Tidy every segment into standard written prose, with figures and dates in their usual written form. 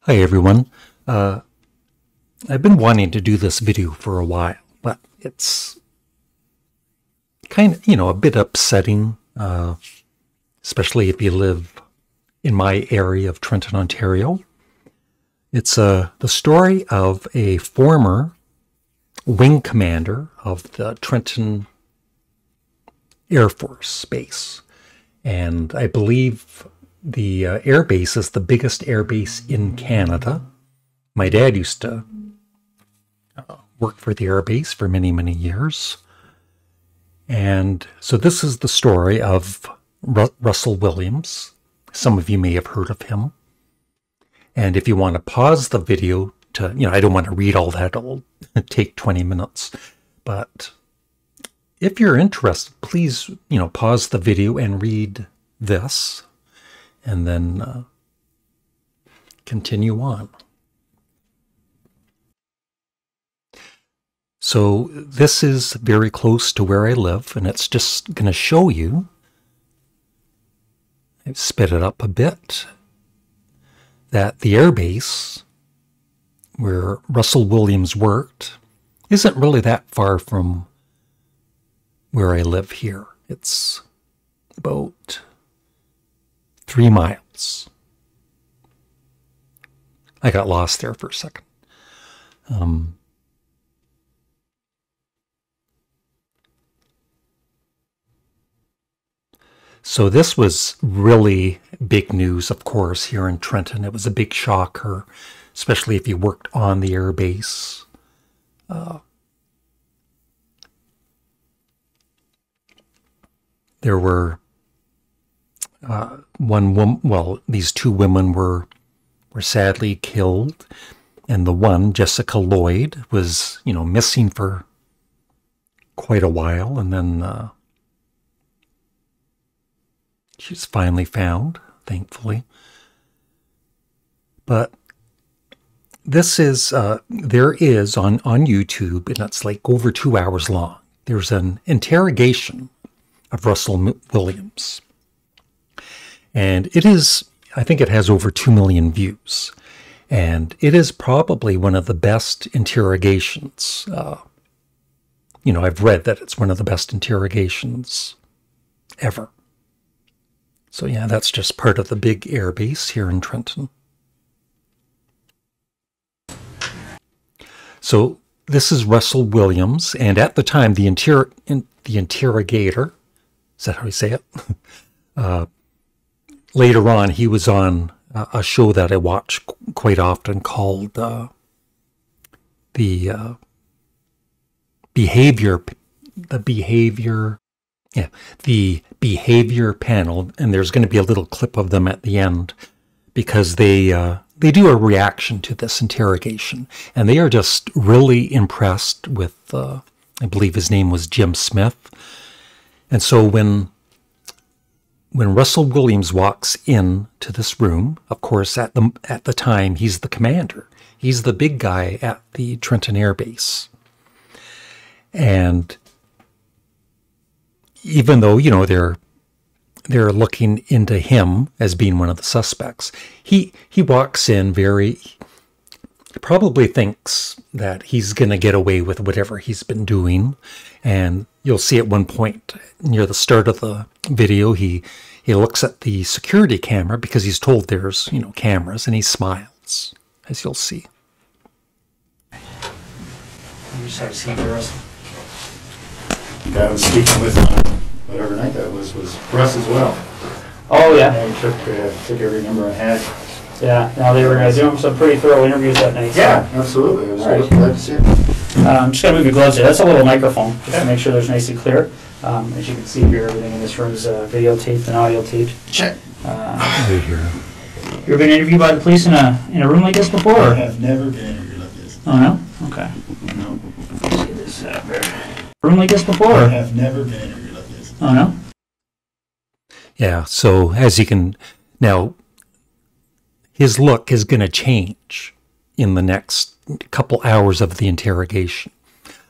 Hi everyone. I've been wanting to do this video for a while, but it's kind of, a bit upsetting, especially if you live in my area of Trenton, Ontario. It's the story of a former wing commander of the Trenton Air Force Base. And I believe the air base is the biggest air base in Canada. My dad used to work for the air base for many, many years. And so this is the story of Russell Williams. Some of you may have heard of him. And if you want to pause the video to, I don't want to read all that. It'll take 20 minutes. But if you're interested, please, pause the video and read this, and then continue on. So this is very close to where I live, and it's just going to show you, I've sped it up a bit, that the airbase where Russell Williams worked isn't really that far from where I live here. It's about 3 miles. I got lost there for a second. So this was really big news, of course, here in Trenton. It was a big shocker, especially if you worked on the air base. There were one woman, well, these 2 women were sadly killed, and the one, Jessica Lloyd, was, missing for quite a while, and then she's finally found, thankfully. But this is, there is on YouTube, and it's like over 2 hours long, there's an interrogation of Russell Williams. And it is, I think it has over 2 million views. And it is probably one of the best interrogations. I've read that it's one of the best interrogations ever. So yeah, that's just part of the big air base here in Trenton. So this is Russell Williams, and at the time, the interrogator, is that how you say it? Later on, he was on a show that I watch quite often called the behavior panel, and there's going to be a little clip of them at the end because they do a reaction to this interrogation, and they are just really impressed with I believe his name was Jim Smyth. And so when Russell Williams walks in to this room, of course, at the time, he's the commander. He's the big guy at the Trenton Air Base. And even though, they're looking into him as being one of the suspects, he walks in probably thinks that he's going to get away with whatever he's been doing. And you'll see at one point near the start of the video, he looks at the security camera because he's told there's, cameras, and he smiles, as you'll see. You just have to see Russell. The guy I was speaking with whatever night that was Russ as well. Oh, yeah. And he took every number I had. Yeah, now they were doing some pretty thorough interviews that night. So. Yeah, absolutely. It was Right. glad to see it. I'm just going to move your gloves here. That's a little microphone, just to make sure there's nice and clear. As you can see here, everything in this room is videotaped and audio taped. Check. Right here. You ever been interviewed by the police in a room like this before? I have never been interviewed like this. Oh, no? Okay. No. Let's see this there. Room like this before? I have never been interviewed like this. Oh, no? Yeah, so as you can, now, his look is going to change in the next couple hours of the interrogation.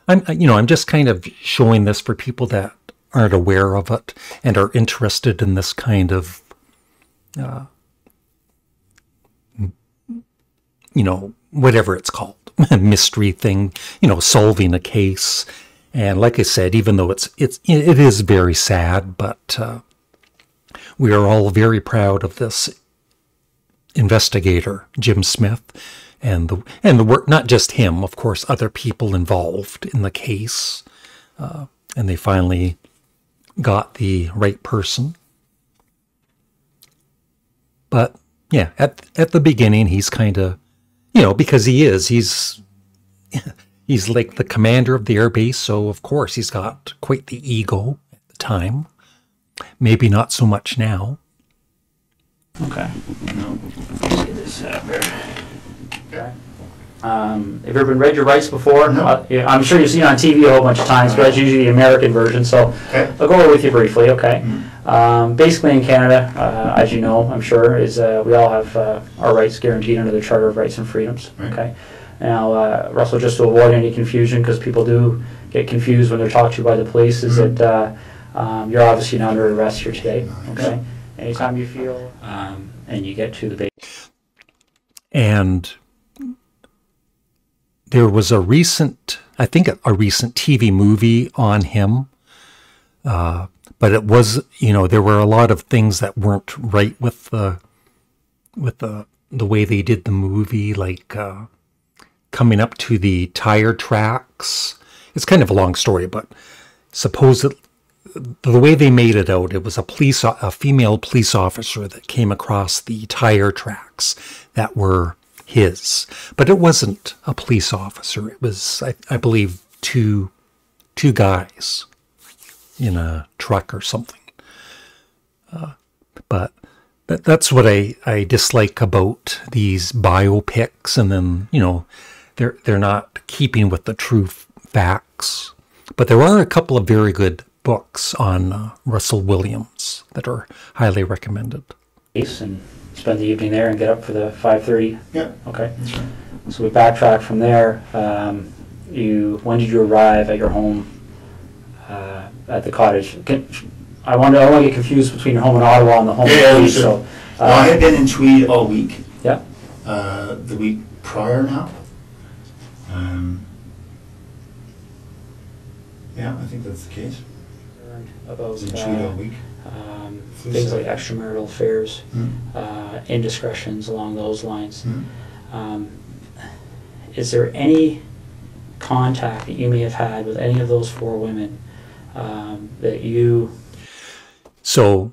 I'm just kind of showing this for people that aren't aware of it and are interested in this kind of you know, whatever it's called, mystery thing, you know, solving a case. And like I said, even though it is very sad, but we are all very proud of this investigator, Jim Smyth, and the work, not just him, of course, other people involved in the case. And they finally got the right person. But yeah, at the beginning, he's kind of, you know, because he's like the commander of the airbase, so of course he's got quite the ego at the time. Maybe not so much now. Okay. No. See this here. Okay. Have you ever been read your rights before? No. Yeah, I'm sure you've seen it on TV a whole bunch of times, but that's usually the American version, so Okay. I'll go over with you briefly, okay? Basically in Canada, as you know, I'm sure, is we all have our rights guaranteed under the Charter of Rights and Freedoms, Right. okay? Now, Russell, just to avoid any confusion, because people do get confused when they're talked to by the police, is that you're obviously not under arrest here today, okay? Anytime you feel, and you get to the base. And there was a recent, I think a recent TV movie on him, but it was, you know, there were a lot of things that weren't right with the way they did the movie, like coming up to the tire tracks. It's kind of a long story, but supposedly the way they made it out, it was a female police officer that came across the tire tracks that were his, but it wasn't a police officer. It was, I believe, two guys in a truck or something. But that's what I dislike about these biopics, and then, you know, they're not keeping with the true facts. But there are a couple of very good books on Russell Williams that are highly recommended. And spend the evening there and get up for the 5:30? Yeah. Okay. That's right. So we backtrack from there. When did you arrive at your home at the cottage? I want to get confused between your home in Ottawa and the home in Tweed. Sure. So, Well, I had been in Tweed all week. yeah. The week prior now. Yeah, I think that's the case. I About was in Tweed all week. things like extramarital affairs, Mm. indiscretions along those lines. Mm. Is there any contact that you may have had with any of those four women that you... So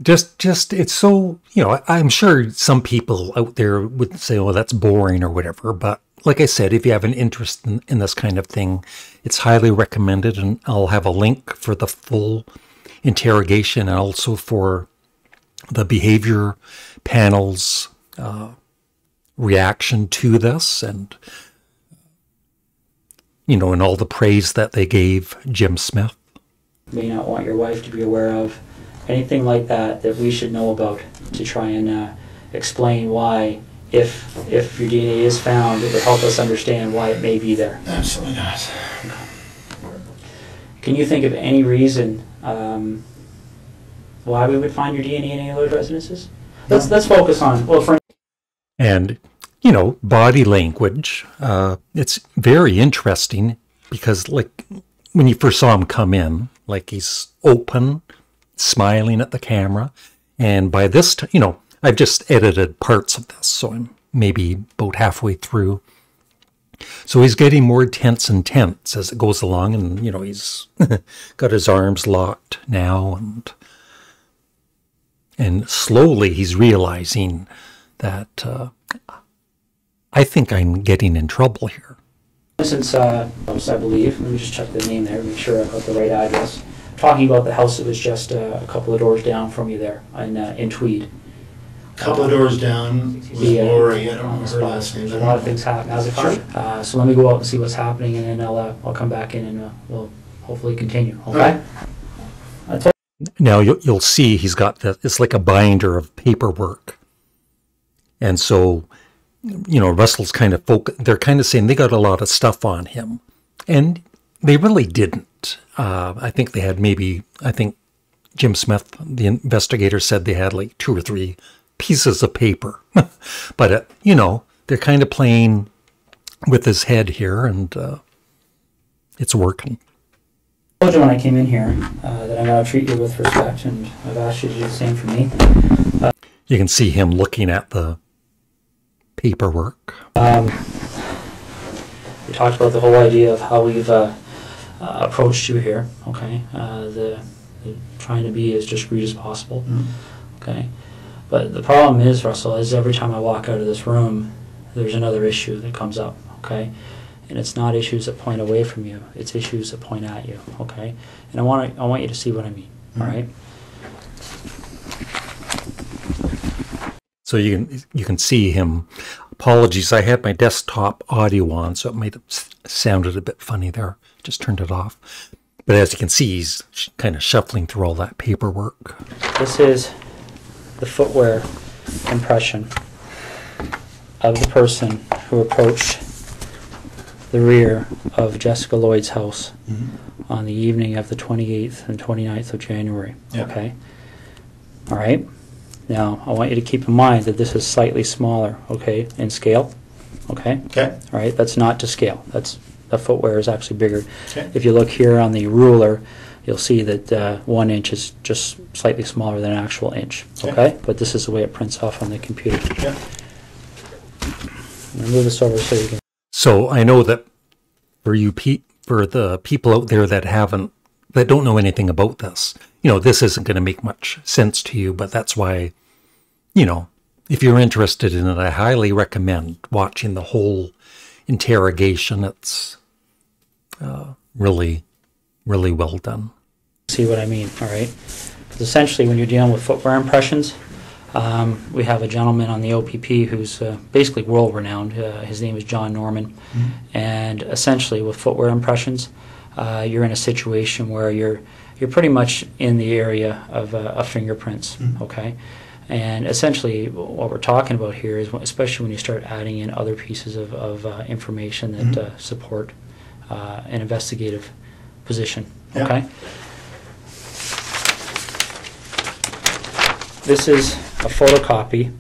just it's so, you know, I'm sure some people out there would say, oh, that's boring or whatever, but like I said, if you have an interest in this kind of thing, it's highly recommended, and I'll have a link for the full interrogation and also for the behavior panel's reaction to this, and, you know, and all the praise that they gave Jim Smyth. may not want your wife to be aware of, anything like that that we should know about to try and explain why, if your DNA is found, it would help us understand why it may be there. Absolutely not. Can you think of any reason why we would find your DNA in any of those residences? Let's focus on, well, for... And, you know, body language, it's very interesting because, like, when you first saw him come in, like, he's open, smiling at the camera, and by this time, you know, I've just edited parts of this, so I'm maybe about halfway through. So he's getting more tense and tense as it goes along, and, you know, he's got his arms locked now, and slowly he's realizing that I think I'm getting in trouble here. Since, I believe, let me just check the name there, make sure I've got the right address. Talking about the house that was just a couple of doors down from you there in Tweed. Couple of doors down was Lori. I don't remember her last name. There's a lot of things happening. How's it going? So let me go out and see what's happening, and then I'll come back in and we'll hopefully continue. Okay. Now you'll see he's got that. It's like a binder of paperwork, and so, you know, Russell's kind of they're kind of saying they got a lot of stuff on him, and they really didn't. I think they had I think Jim Smyth, the investigator, said they had like 2 or 3 pieces of paper. But, you know, they're kind of playing with his head here, and it's working. I told you when I came in here that I'm going to treat you with respect, and I've asked you to do the same for me. You can see him looking at the paperwork. We talked about the whole idea of how we've approached you here, okay? The trying to be as discreet as possible, okay? But the problem is, Russell, is every time I walk out of this room, there's another issue that comes up, okay? And it's not issues that point away from you, it's issues that point at you, okay? And I want you to see what I mean, all right? So you can see him. Apologies, I had my desktop audio on, so it might have sounded a bit funny there. Just turned it off. But as you can see, he's kind of shuffling through all that paperwork. This is the footwear impression of the person who approached the rear of Jessica Lloyd's house on the evening of the 28th and 29th of January. Yeah. Okay? All right? Now, I want you to keep in mind that this is slightly smaller, okay, in scale. Okay? Okay. All right? That's not to scale. The footwear is actually bigger. Okay. If you look here on the ruler, you'll see that 1 inch is just slightly smaller than an actual inch. Okay? But this is the way it prints off on the computer. Yeah. I'm going to move this over so you can... So I know that for the people out there that don't know anything about this, this isn't going to make much sense to you, but that's why, if you're interested in it, I highly recommend watching the whole interrogation. It's really, really well done. See what I mean, all right? Because essentially when you're dealing with footwear impressions, we have a gentleman on the OPP who's basically world-renowned. His name is John Norman. And essentially with footwear impressions, you're in a situation where you're pretty much in the area of fingerprints, okay? And essentially what we're talking about here is, especially when you start adding in other pieces of information that support an investigative position, okay? This is a photocopy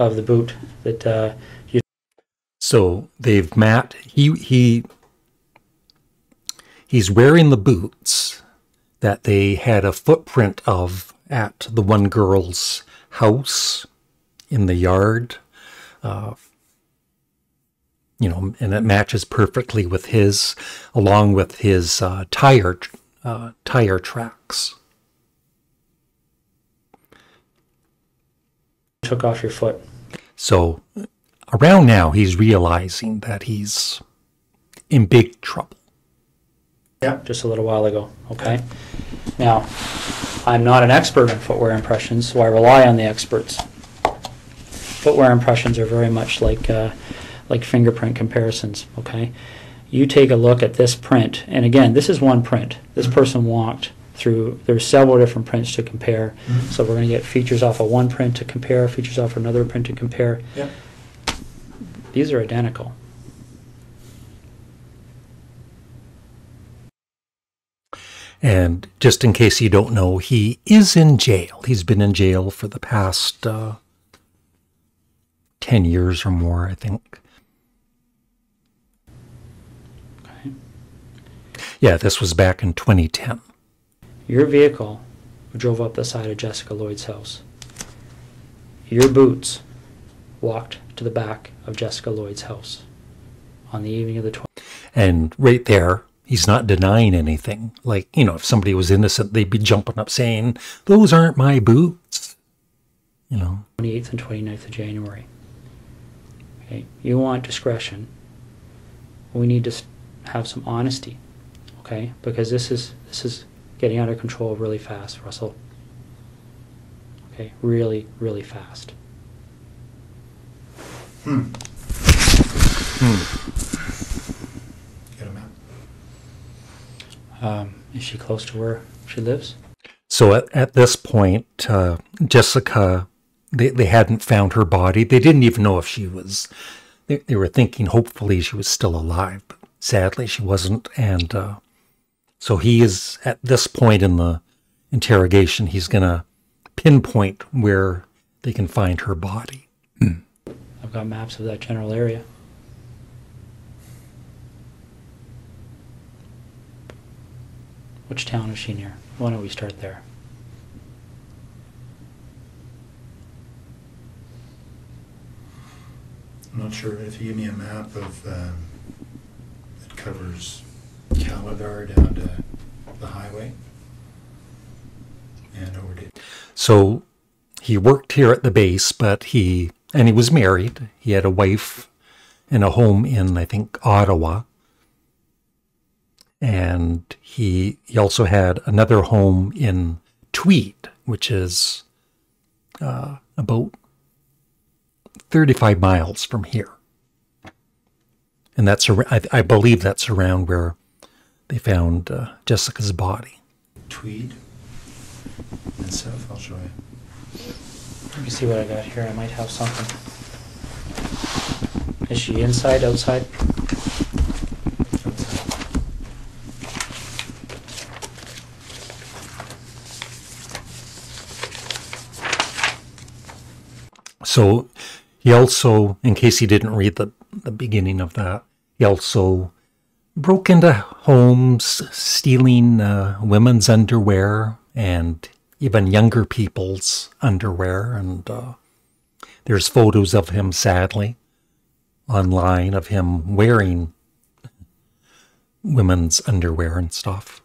of the boot that you... So he's wearing the boots that they had a footprint of at the one girl's house in the yard, and it matches perfectly with his, along with his tire tracks. Took off your foot. So around now, he's realizing that he's in big trouble. Yeah, just a little while ago, okay? Now, I'm not an expert in footwear impressions, so I rely on the experts. Footwear impressions are very much like fingerprint comparisons, okay? You take a look at this print, and again, this is one print. This person walked through, there's several different prints to compare. So we're going to get features off of one print to compare, features off another print to compare. Yeah. These are identical. And just in case you don't know, he is in jail. He's been in jail for the past 10 years or more, I think. Okay. Yeah, this was back in 2010. Your vehicle drove up the side of Jessica Lloyd's house. Your boots walked to the back of Jessica Lloyd's house on the evening of the 12th. And right there, he's not denying anything. Like, if somebody was innocent, they'd be jumping up saying, those aren't my boots. 28th and 29th of January. Okay, you want discretion. We need to have some honesty, okay? Because this is getting out of control really fast, Russell. Okay, really, really fast. Get him out. Is she close to where she lives? So at this point, Jessica, they hadn't found her body. They didn't even know if she was, they were thinking hopefully she was still alive, but sadly she wasn't. And so he is, at this point in the interrogation, he's going to pinpoint where they can find her body. I've got maps of that general area. Which town is she near? Why don't we start there? I'm not sure if you give me a map of that covers Calabar down to the highway and over to. So he worked here at the base, but he was married. He had a wife and a home in, I think, Ottawa. And he also had another home in Tweed, which is about 35 miles from here. And that's, I believe that's around where they found Jessica's body. Tweed and south, I'll show you. Let me see what I got here. I might have something. Is she inside, outside? So he also, in case he didn't read the beginning of that, he also broke into homes, stealing women's underwear and even younger people's underwear. And there's photos of him, sadly, online of him wearing women's underwear and stuff.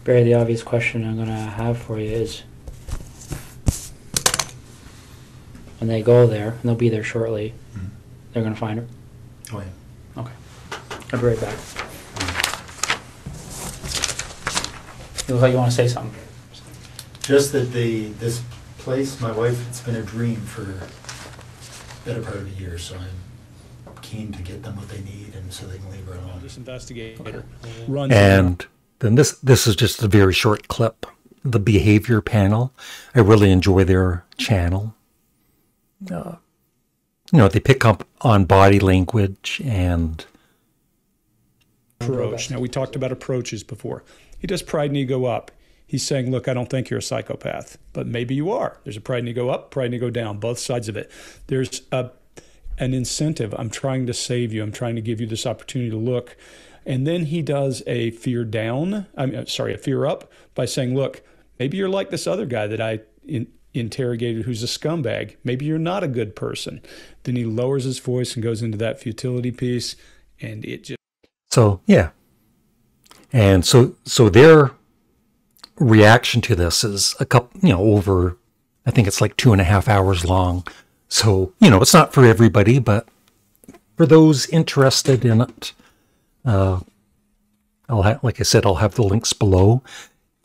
Barry, the obvious question I'm going to have for you is, when they go there, and they'll be there shortly, they're going to find her? Oh, yeah. Okay. I'll be right back. You look like you want to say something. Just that this place, my wife, it's been a dream for a better part of a year, so I'm keen to get them what they need and so they can leave her alone. This investigator Okay. runs. And then this is just a very short clip. The behavior panel. I really enjoy their channel. You know, they pick up on body language and approach. Now, we talked about approaches before. He does pride and ego up. He's saying, look, I don't think you're a psychopath, but maybe you are. There's a pride and ego up, pride and ego down, both sides of it. There's an incentive. I'm trying to save you. I'm trying to give you this opportunity to look. And then he does a fear down, a fear up by saying, look, maybe you're like this other guy that I interrogated who's a scumbag. Maybe you're not a good person. Then he lowers his voice and goes into that futility piece, and it just... So, yeah. And so their reaction to this is a couple, over, I think it's like 2.5 hours long. So, it's not for everybody, but for those interested in it, like I said, I'll have the links below.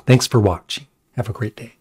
Thanks for watching. Have a great day.